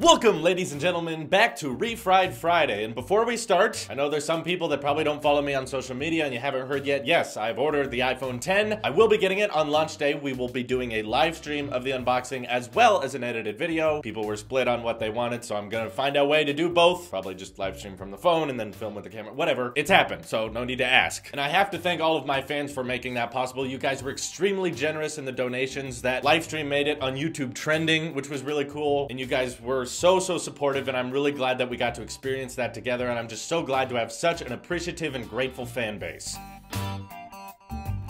Welcome, ladies and gentlemen, back to Refried Friday. And before we start, I know there's some people that probably don't follow me on social media and you haven't heard yet. Yes, I've ordered the iPhone 10. I will be getting it on launch day. We will be doing a live stream of the unboxing as well as an edited video. People were split on what they wanted, so I'm gonna find a way to do both. Probably just live stream from the phone and then film with the camera, whatever. It's happened, so no need to ask. And I have to thank all of my fans for making that possible. You guys were extremely generous in the donations. That live stream made it on YouTube trending, which was really cool. And you guys were so supportive, and I'm really glad that we got to experience that together, and I'm just so glad to have such an appreciative and grateful fan base.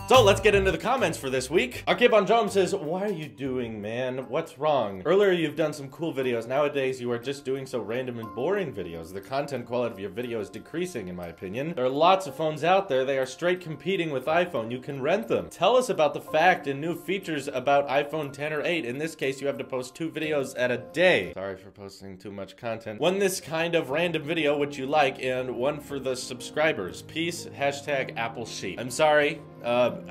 So let's get into the comments for this week. Arcade on Drum says, "Why are you doing, man? What's wrong? Earlier you've done some cool videos. Nowadays you are just doing so random and boring videos. The content quality of your video is decreasing, in my opinion. There are lots of phones out there. They are straight competing with iPhone. You can rent them. Tell us about the fact and new features about iPhone 10 or 8. In this case, you have to post 2 videos at a day. Sorry for posting too much content. One this kind of random video, which you like, and one for the subscribers. Peace, hashtag Apple Sheep." I'm sorry.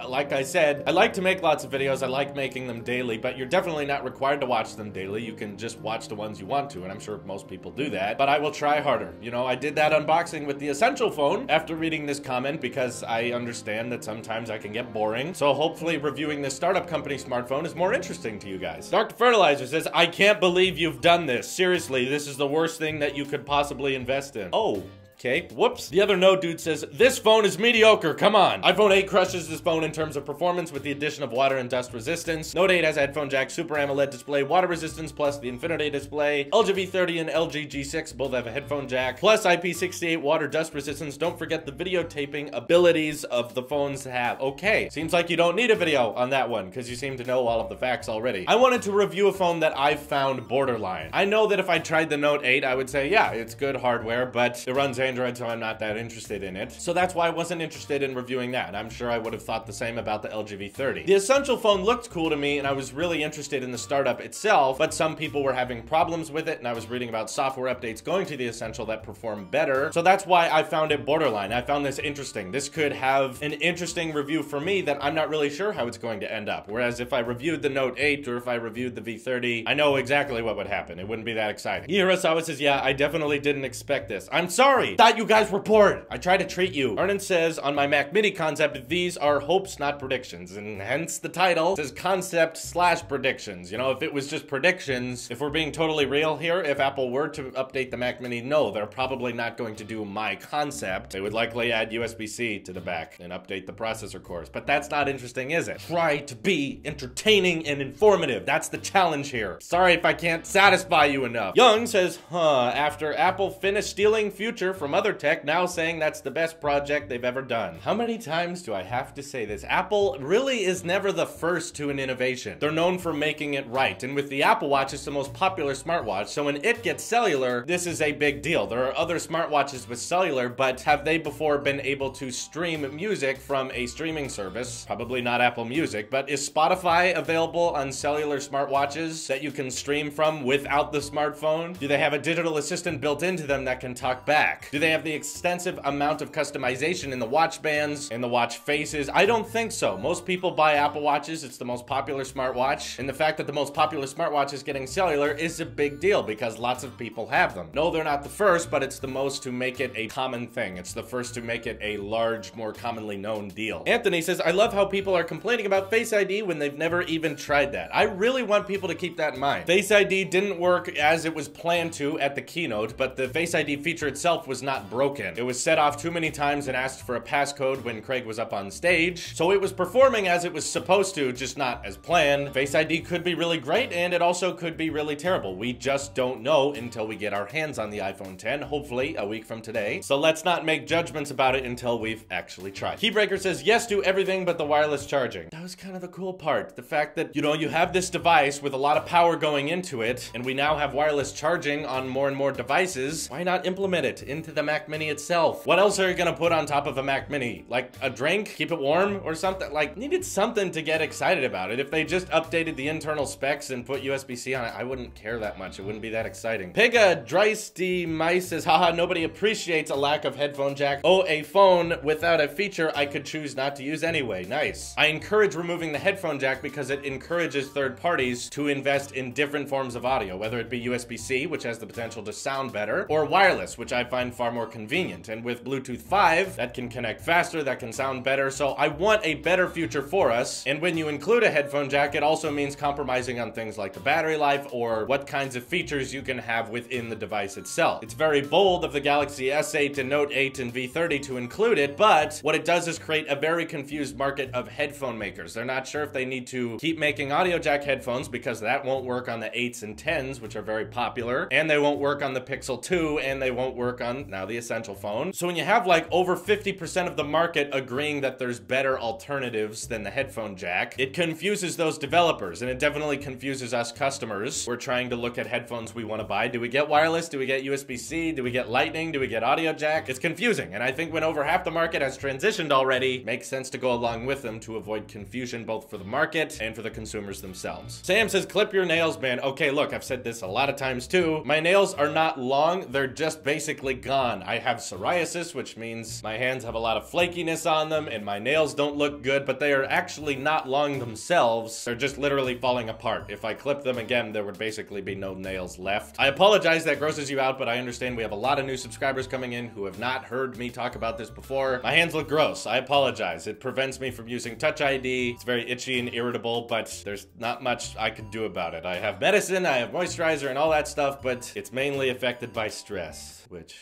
Like I said, I like to make lots of videos. I like making them daily, but you're definitely not required to watch them daily. You can just watch the ones you want to, and I'm sure most people do that, but I will try harder. You know, I did that unboxing with the Essential phone after reading this comment because I understand that sometimes I can get boring. So hopefully reviewing this startup company smartphone is more interesting to you guys. Dr. Fertilizer says, "I can't believe you've done this. Seriously, this is the worst thing that you could possibly invest in." Oh. Okay, whoops. The other no dude says, "This phone is mediocre, come on." iPhone 8 crushes this phone in terms of performance with the addition of water and dust resistance. Note 8 has a headphone jack, Super AMOLED display, water resistance, plus the Infinity display. LG V30 and LG G6 both have a headphone jack, plus IP68 water dust resistance. Don't forget the videotaping abilities of the phones have. Okay, seems like you don't need a video on that one, because you seem to know all of the facts already. I wanted to review a phone that I found borderline. I know that if I tried the Note 8, I would say, yeah, it's good hardware, but it runs Android, so I'm not that interested in it. So that's why I wasn't interested in reviewing that. I'm sure I would have thought the same about the LG V30. The Essential phone looked cool to me, and I was really interested in the startup itself, but some people were having problems with it, and I was reading about software updates going to the Essential that perform better. So that's why I found it borderline. I found this interesting. This could have an interesting review for me that I'm not really sure how it's going to end up. Whereas if I reviewed the Note 8 or if I reviewed the V30, I know exactly what would happen. It wouldn't be that exciting. Hirasawa says, "Yeah, I definitely didn't expect this. I'm sorry. Thought you guys were bored. I try to treat you." Arnon says, "On my Mac Mini concept, these are hopes, not predictions." And hence the title says concept/predictions. You know, if it was just predictions, if we're being totally real here, if Apple were to update the Mac Mini, no, they're probably not going to do my concept. They would likely add USB-C to the back and update the processor cores. But that's not interesting, is it? Try to be entertaining and informative. That's the challenge here. Sorry if I can't satisfy you enough. Young says, after Apple finished stealing future from other tech, now saying that's the best project they've ever done. How many times do I have to say this? Apple really is never the first to an innovation. They're known for making it right. And with the Apple Watch, it's the most popular smartwatch. So when it gets cellular, this is a big deal. There are other smartwatches with cellular, but have they before been able to stream music from a streaming service? Probably not Apple Music, but is Spotify available on cellular smartwatches that you can stream from without the smartphone? Do they have a digital assistant built into them that can talk back? Do they have the extensive amount of customization in the watch bands and the watch faces? I don't think so. Most people buy Apple Watches. It's the most popular smartwatch, and the fact that the most popular smartwatch is getting cellular is a big deal because lots of people have them. No, they're not the first, but it's the most to make it a common thing. It's the first to make it a large, more commonly known deal. Anthony says, "I love how people are complaining about Face ID when they've never even tried that." I really want people to keep that in mind. Face ID didn't work as it was planned to at the keynote, but the Face ID feature itself was not broken. It was set off too many times and asked for a passcode when Craig was up on stage. So it was performing as it was supposed to, just not as planned. Face ID could be really great, and it also could be really terrible. We just don't know until we get our hands on the iPhone 10, hopefully a week from today. So let's not make judgments about it until we've actually tried. Keybreaker says, "Yes to everything but the wireless charging." That was kind of the cool part. The fact that, you know, you have this device with a lot of power going into it, and we now have wireless charging on more and more devices. Why not implement it into into the Mac Mini itself. What else are you gonna put on top of a Mac Mini? Like a drink? Keep it warm or something? Like, needed something to get excited about it. If they just updated the internal specs and put USB-C on it, I wouldn't care that much. It wouldn't be that exciting. Piga Dreisty Mice says, haha, nobody appreciates a lack of headphone jack. Oh, a phone without a feature I could choose not to use anyway. Nice. I encourage removing the headphone jack because it encourages third parties to invest in different forms of audio, whether it be USB-C, which has the potential to sound better, or wireless, which I find far more convenient. And with Bluetooth 5, that can connect faster, that can sound better. So I want a better future for us. And when you include a headphone jack, it also means compromising on things like the battery life or what kinds of features you can have within the device itself. It's very bold of the Galaxy S8 and Note 8 and V30 to include it, but what it does is create a very confused market of headphone makers. They're not sure if they need to keep making audio jack headphones because that won't work on the 8s and 10s, which are very popular, and they won't work on the Pixel 2, and they won't work on now the Essential phone. So when you have like over 50% of the market agreeing that there's better alternatives than the headphone jack, it confuses those developers, and it definitely confuses us customers. We're trying to look at headphones we want to buy. Do we get wireless? Do we get USB-C? Do we get Lightning? Do we get audio jack? It's confusing, and I think when over half the market has transitioned already, makes sense to go along with them to avoid confusion both for the market and for the consumers themselves. Sam says, clip your nails, man. Okay, look, I've said this a lot of times too. My nails are not long, they're just basically gone. I have psoriasis, which means my hands have a lot of flakiness on them and my nails don't look good, but they are actually not long themselves. They're just literally falling apart. If I clip them again, there would basically be no nails left. I apologize that grosses you out, but I understand we have a lot of new subscribers coming in who have not heard me talk about this before. My hands look gross. I apologize. It prevents me from using Touch ID. It's very itchy and irritable, but there's not much I could do about it. I have medicine, I have moisturizer and all that stuff, but it's mainly affected by stress, which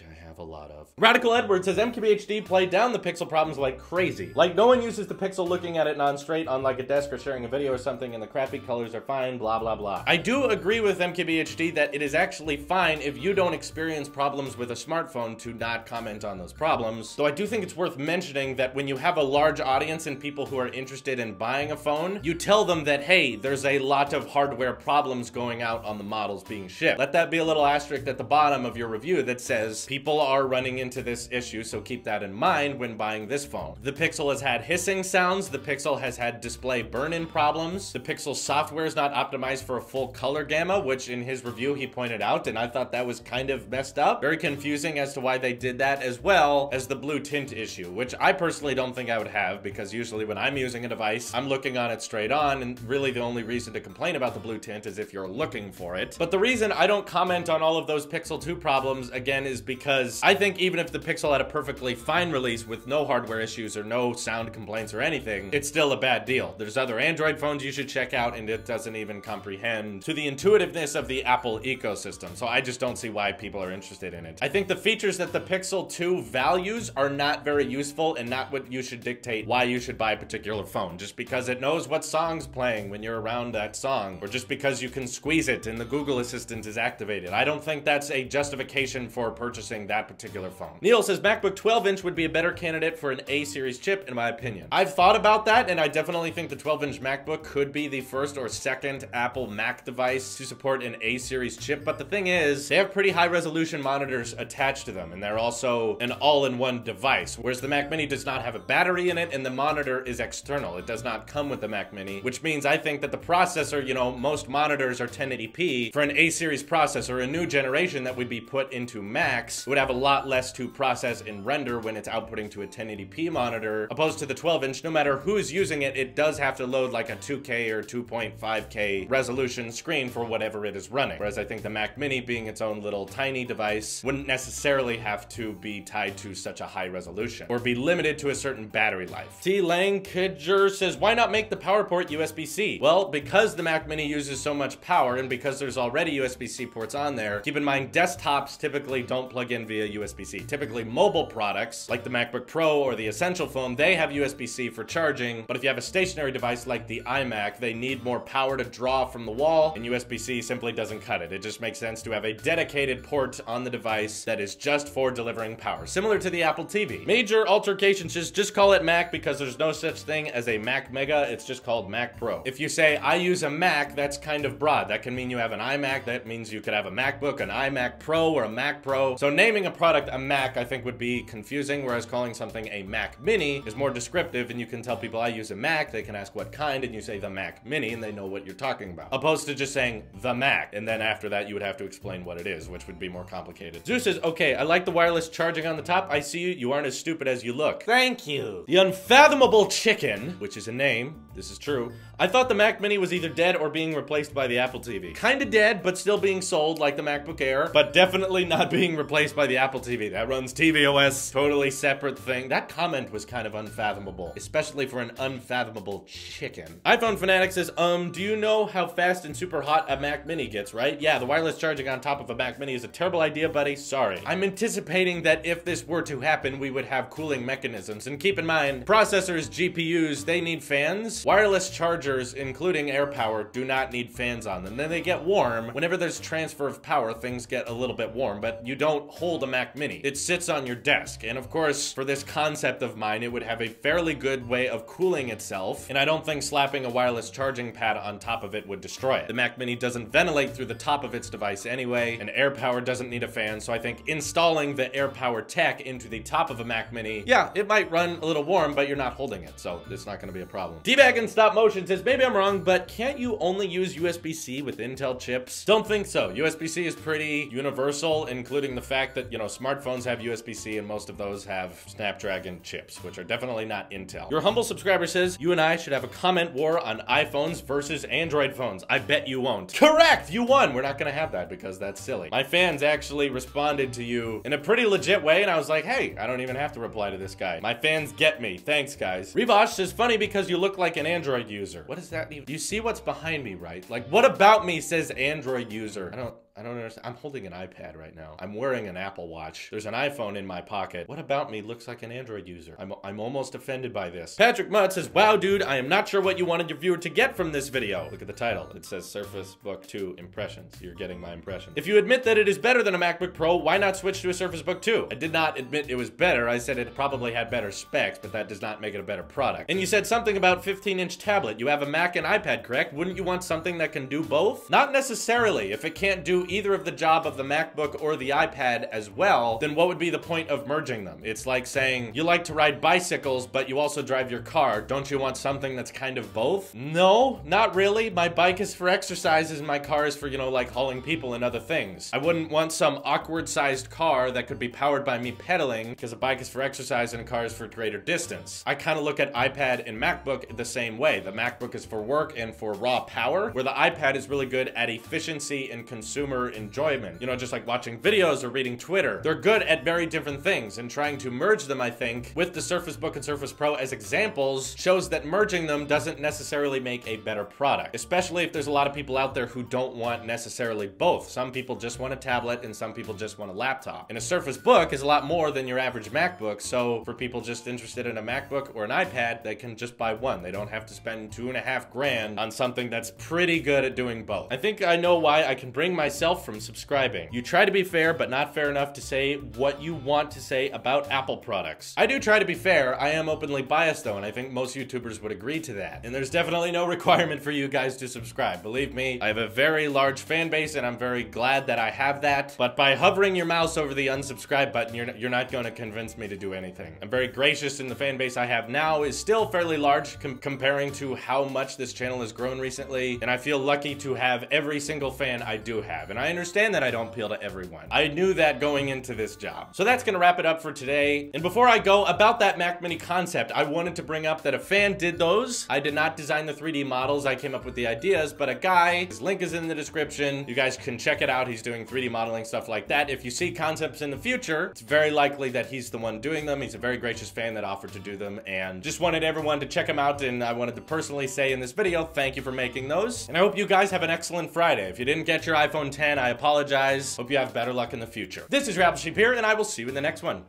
I have a lot of. Radical Edward says, MKBHD played down the Pixel problems like crazy. Like, no one uses the Pixel looking at it non-straight on like a desk or sharing a video or something, and the crappy colors are fine, blah, blah, blah. I do agree with MKBHD that it is actually fine if you don't experience problems with a smartphone to not comment on those problems. Though I do think it's worth mentioning that when you have a large audience and people who are interested in buying a phone, you tell them that, hey, there's a lot of hardware problems going out on the models being shipped. Let that be a little asterisk at the bottom of your review that says, people are running into this issue, so keep that in mind when buying this phone. The Pixel has had hissing sounds, the Pixel has had display burn-in problems, the Pixel software is not optimized for a full color gamma, which in his review he pointed out, and I thought that was kind of messed up. Very confusing as to why they did that, as well as the blue tint issue, which I personally don't think I would have, because usually when I'm using a device, I'm looking on it straight on, and really the only reason to complain about the blue tint is if you're looking for it. But the reason I don't comment on all of those Pixel 2 problems, again, is because I think even if the Pixel had a perfectly fine release with no hardware issues or no sound complaints or anything, it's still a bad deal. There's other Android phones you should check out, and it doesn't even comprehend to the intuitiveness of the Apple ecosystem. So I just don't see why people are interested in it. I think the features that the Pixel 2 values are not very useful and not what you should dictate why you should buy a particular phone. Just because it knows what song's playing when you're around that song, or just because you can squeeze it and the Google Assistant is activated. I don't think that's a justification for purchasing that particular phone. Neil says, MacBook 12-inch would be a better candidate for an A-series chip, in my opinion. I've thought about that, and I definitely think the 12-inch MacBook could be the first or second Apple Mac device to support an A-series chip, but the thing is, they have pretty high-resolution monitors attached to them, and they're also an all-in-one device, whereas the Mac Mini does not have a battery in it, and the monitor is external. It does not come with the Mac Mini, which means I think that the processor, you know, most monitors are 1080p. For an A-series processor, a new generation that would be put into Macs, would have a lot less to process and render when it's outputting to a 1080p monitor, opposed to the 12-inch. No matter who's using it, it does have to load like a 2K or 2.5K resolution screen for whatever it is running. Whereas I think the Mac Mini, being its own little tiny device, wouldn't necessarily have to be tied to such a high resolution or be limited to a certain battery life. T. Langkidger says, why not make the power port USB-C? Well, because the Mac Mini uses so much power and because there's already USB-C ports on there, keep in mind desktops typically don't plug in via USB-C. Typically mobile products like the MacBook Pro or the Essential phone, they have USB-C for charging, but if you have a stationary device like the iMac, they need more power to draw from the wall, and USB-C simply doesn't cut it. It just makes sense to have a dedicated port on the device that is just for delivering power, similar to the Apple TV. Major altercations, just call it Mac because there's no such thing as a Mac Mega, it's just called Mac Pro. If you say, I use a Mac, that's kind of broad. That can mean you have an iMac, that means you could have a MacBook, an iMac Pro, or a Mac Pro. So naming a product a Mac, I think, would be confusing, whereas calling something a Mac Mini is more descriptive, and you can tell people I use a Mac, they can ask what kind, and you say the Mac Mini, and they know what you're talking about. Opposed to just saying the Mac, and then after that you would have to explain what it is, which would be more complicated. Zeus says, okay, I like the wireless charging on the top. I see you. You aren't as stupid as you look. Thank you. The Unfathomable Chicken, which is a name, this is true. I thought the Mac Mini was either dead or being replaced by the Apple TV. Kinda dead, but still being sold like the MacBook Air, but definitely not being replaced by the Apple TV. That runs tvOS, totally separate thing. That comment was kind of unfathomable, especially for an unfathomable chicken. iPhone Fanatic says, do you know how fast and super hot a Mac Mini gets, right? Yeah, the wireless charging on top of a Mac Mini is a terrible idea, buddy. Sorry. I'm anticipating that if this were to happen, we would have cooling mechanisms. And keep in mind, processors, GPUs, they need fans. Wireless chargers, including air power, do not need fans on them. Then they get warm. Whenever there's transfer of power, things get a little bit warm, but you don't hold a Mac Mini. It sits on your desk. And of course, for this concept of mine, it would have a fairly good way of cooling itself. And I don't think slapping a wireless charging pad on top of it would destroy it. The Mac Mini doesn't ventilate through the top of its device anyway, and air power doesn't need a fan, so I think installing the air power tech into the top of a Mac Mini, yeah, it might run a little warm, but you're not holding it, so it's not gonna be a problem. D-Bag in Stop Motion says, maybe I'm wrong, but can't you only use USB-C with Intel chips? Don't think so. USB-C is pretty universal, including the fact that, you know, smartphones have USB-C and most of those have Snapdragon chips, which are definitely not Intel. Your humble subscriber says, you and I should have a comment war on iPhones versus Android phones. I bet you won't. Correct! You won! We're not gonna have that because that's silly. My fans actually responded to you in a pretty legit way, and I was like, hey, I don't even have to reply to this guy. My fans get me. Thanks, guys. Revosh says, funny because you look like an Android user. What does that mean? You see what's behind me, right? Like, what about me says Android user? I don't understand. I'm holding an iPad right now. I'm wearing an Apple Watch. There's an iPhone in my pocket. What about me looks like an Android user? I'm almost offended by this. Patrick Mudd says, wow, dude, I am not sure what you wanted your viewer to get from this video. Look at the title. It says Surface Book 2 Impressions. You're getting my impression. If you admit that it is better than a MacBook Pro, why not switch to a Surface Book 2? I did not admit it was better. I said it probably had better specs, but that does not make it a better product. And you said something about 15-inch tablet. You have a Mac and iPad, correct? Wouldn't you want something that can do both? Not necessarily. If it can't do either of the job of the MacBook or the iPad as well, then what would be the point of merging them? It's like saying, you like to ride bicycles, but you also drive your car. Don't you want something that's kind of both? No, not really. My bike is for exercises and my car is for, you know, like hauling people and other things. I wouldn't want some awkward sized car that could be powered by me pedaling because a bike is for exercise and a car is for greater distance. I kind of look at iPad and MacBook the same way. The MacBook is for work and for raw power, where the iPad is really good at efficiency and consumer enjoyment. You know, just like watching videos or reading Twitter. They're good at very different things, and trying to merge them, I think, with the Surface Book and Surface Pro as examples, shows that merging them doesn't necessarily make a better product, especially if there's a lot of people out there who don't want necessarily both. Some people just want a tablet and some people just want a laptop. And a Surface Book is a lot more than your average MacBook, so for people just interested in a MacBook or an iPad, they can just buy one. They don't have to spend $2.5 grand on something that's pretty good at doing both. I think I know why I can bring myself from subscribing. You try to be fair, but not fair enough to say what you want to say about Apple products. I do try to be fair. I am openly biased though, and I think most YouTubers would agree to that. And there's definitely no requirement for you guys to subscribe. Believe me, I have a very large fan base and I'm very glad that I have that. But by hovering your mouse over the unsubscribe button, you're not going to convince me to do anything. I'm very gracious, and the fan base I have now is still fairly large comparing to how much this channel has grown recently. And I feel lucky to have every single fan I do have. And I understand that I don't appeal to everyone. I knew that going into this job. So that's gonna wrap it up for today. And before I go, about that Mac Mini concept, I wanted to bring up that a fan did those. I did not design the 3D models. I came up with the ideas, but a guy, his link is in the description. You guys can check it out. He's doing 3D modeling, stuff like that. If you see concepts in the future, it's very likely that he's the one doing them. He's a very gracious fan that offered to do them, and just wanted everyone to check him out. And I wanted to personally say in this video, thank you for making those. And I hope you guys have an excellent Friday. If you didn't get your iPhone 10, I apologize. Hope you have better luck in the future. This is Rapple Sheep here, and I will see you in the next one.